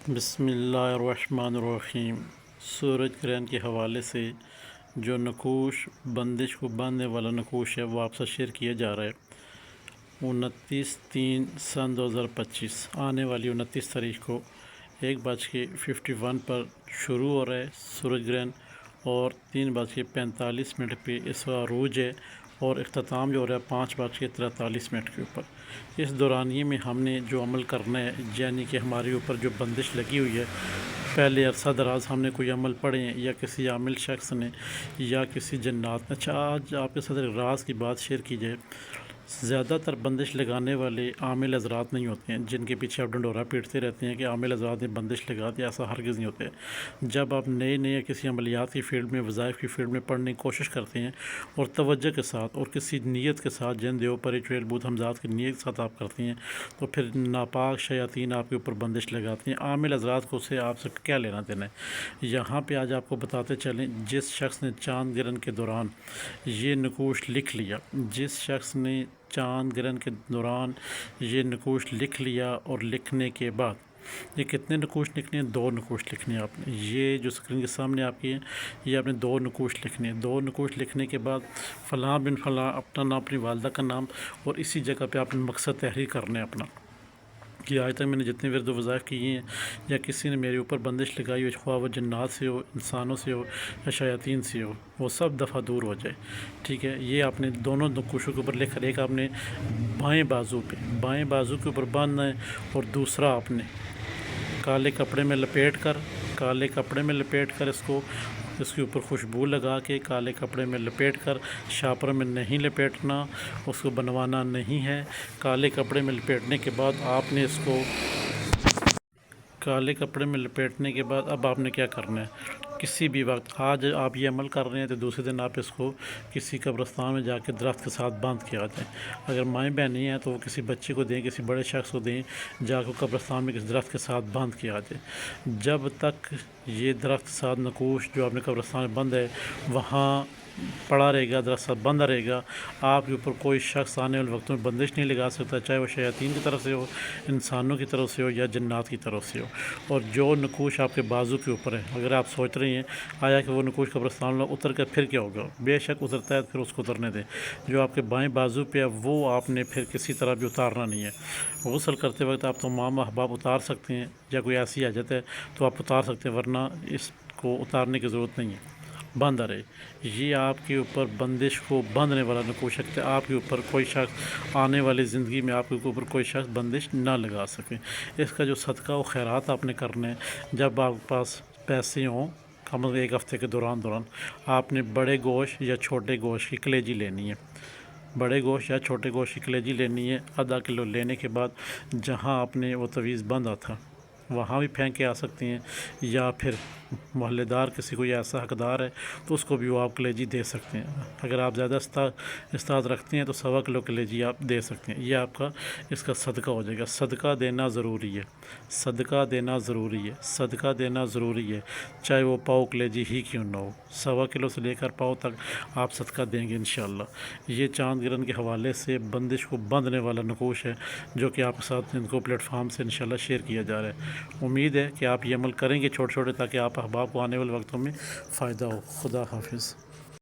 بسم اللہ الرحمن الرحیم۔ سورج گرہن کے حوالے سے جو نقوش بندش کو باندھنے والا نقوش ہے وہ آپ سے شیئر کیا جا رہا ہے 29/3/2025 آنے والی 29 تاریخ کو 1:51 پر شروع ہو رہا ہے سورج گرہن، اور 3:45 پہ اس کا عروج ہے، اور اختتام جو ہو رہا ہے 5:43 کے اوپر۔ اس دورانیے میں ہم نے جو عمل کرنا ہے، یعنی کہ ہمارے اوپر جو بندش لگی ہوئی ہے، پہلے عرصہ دراز ہم نے کوئی عمل پڑھے ہیں یا کسی عامل شخص نے یا کسی جنات نے۔ اچھا، آج آپ کے ساتھ ایک راز کی بات شیئر کی جائے۔ زیادہ تر بندش لگانے والے عامل حضرات نہیں ہوتے ہیں، جن کے پیچھے آپ ڈنڈورا پیٹتے رہتے ہیں کہ عامل حضرات نے بندش لگا دی، ایسا ہرگز نہیں ہوتے۔ جب آپ نئے کسی عملیات کی فیلڈ میں، وظائف کی فیلڈ میں پڑھنے کی کوشش کرتے ہیں اور توجہ کے ساتھ اور کسی نیت کے ساتھ، جن دیو پری چویل بود حمزات کی نیت کے ساتھ آپ کرتے ہیں، تو پھر ناپاک شیاطین آپ کے اوپر بندش لگاتے ہیں۔ عامل حضرات کو سے آپ سے کیا لینا دینا ہے؟ یہاں پہ آج آپ کو بتاتے چلیں، جس شخص نے چاند گرہن کے دوران یہ نقوش لکھ لیا، جس شخص نے چاند گرہن کے دوران یہ نقوش لکھ لیا، اور لکھنے کے بعد یہ کتنے نقوش لکھنے ہیں؟ 2 نقوش لکھنے ہیں آپ نے۔ یہ جو اسکرین کے سامنے آپ کی ہیں، یہ آپ نے 2 نقوش لکھنے ہیں۔ 2 نقوش لکھنے کے بعد فلاں بن فلاں، اپنا نام، اپنی والدہ کا نام، اور اسی جگہ پہ آپ نے مقصد تحریر کرنا ہے اپنا کہ آج تک میں نے جتنے ورد و وظائف کیے ہیں یا کسی نے میرے اوپر بندش لگائی ہو، خواہ وہ جنات سے ہو، انسانوں سے ہو یا شیاطین سے ہو، وہ سب دفعہ دور ہو جائے۔ ٹھیک ہے، یہ آپ نے دونوں نقوشوں کے اوپر لکھ کر، ایک آپ نے بائیں بازو کے اوپر باندھنا ہے، اور دوسرا آپ نے کالے کپڑے میں لپیٹ کر اس کے اوپر خوشبو لگا کے، کالے کپڑے میں لپیٹ کر، شاپر میں نہیں لپیٹنا، اس کو بنوانا نہیں ہے۔ کالے کپڑے میں لپیٹنے کے بعد آپ نے اب آپ نے کیا کرنا ہے؟ کسی بھی وقت، آج آپ یہ عمل کر رہے ہیں تو دوسرے دن آپ اس کو کسی قبرستان میں جا کے درخت کے ساتھ باندھ کے آ جائیں۔ اگر مائیں بہنیں ہیں تو وہ کسی بچے کو دیں، کسی بڑے شخص کو دیں، جا کے قبرستان میں کسی درخت کے ساتھ باندھ کے آ جائیں۔ جب تک یہ درخت کے ساتھ نقوش جو آپ نے قبرستان میں بند ہے وہاں پڑا رہے گا، درخت ساتھ بندہ رہے گا، آپ کے اوپر کوئی شخص آنے والے وقت میں بندش نہیں لگا سکتا، چاہے وہ شیاطین کی طرف سے ہو، انسانوں کی طرف سے ہو یا جنات کی طرف سے ہو۔ اور جو نقوش آپ کے بازو کے اوپر ہے، اگر آپ سوچ رہے ہیں آیا کہ وہ نقوش قبرستان میں اتر کر پھر کیا ہوگا، بے شک اترتا ہے، پھر اس کو اترنے دیں۔ جو آپ کے بائیں بازو پہ ہے وہ آپ نے پھر کسی طرح بھی اتارنا نہیں ہے۔ غسل کرتے وقت آپ تمام احباب اتار سکتے ہیں، یا کوئی ایسی حاجت ہے تو آپ اتار سکتے ہیں، ورنہ اس کو اتارنے کی ضرورت نہیں ہے، باندھا رہے۔ یہ آپ کے اوپر بندش کو باندھنے والا نقوش ہے، آپ کے اوپر کوئی شخص آنے والی زندگی میں آپ کے اوپر کوئی شخص بندش نہ لگا سکے۔ اس کا جو صدقہ و خیرات آپ نے کرنا ہے، جب آپ کے پاس پیسے ہوں، کم از کم 1 ہفتے کے دوران آپ نے بڑے گوشت یا چھوٹے گوشت کی کلیجی لینی ہے۔ بڑے گوشت یا چھوٹے گوشت کی کلیجی لینی ہے، ½ کلو لینے کے بعد جہاں آپ نے وہ تویز باندھا تھا وہاں بھی پھینک کے آ سکتے ہیں، یا پھر محلے دار کسی کوئی ایسا حقدار ہے تو اس کو بھی وہ آپ کلیجی دے سکتے ہیں۔ اگر آپ زیادہ استاد رکھتے ہیں تو 1.25 کلو کلیجی آپ دے سکتے ہیں، یہ آپ کا اس کا صدقہ ہو جائے گا۔ صدقہ دینا ضروری ہے، صدقہ دینا ضروری ہے، چاہے وہ پاؤ کلیجی ہی کیوں نہ ہو۔ 1.25 کلو سے لے کر پاؤ تک آپ صدقہ دیں گے انشاءاللہ۔ یہ چاند گرہن کے حوالے سے بندش کو باندھنے والا نقوش ہے، جو کہ آپ کے ساتھ ان کو پلیٹ فارم سے انشاءاللہ شیئر کیا جا رہا ہے۔ امید ہے کہ آپ یہ عمل کریں گے چھوٹے چھوٹے، تاکہ آپ احباب کو آنے والے وقتوں میں فائدہ ہو۔ خدا حافظ۔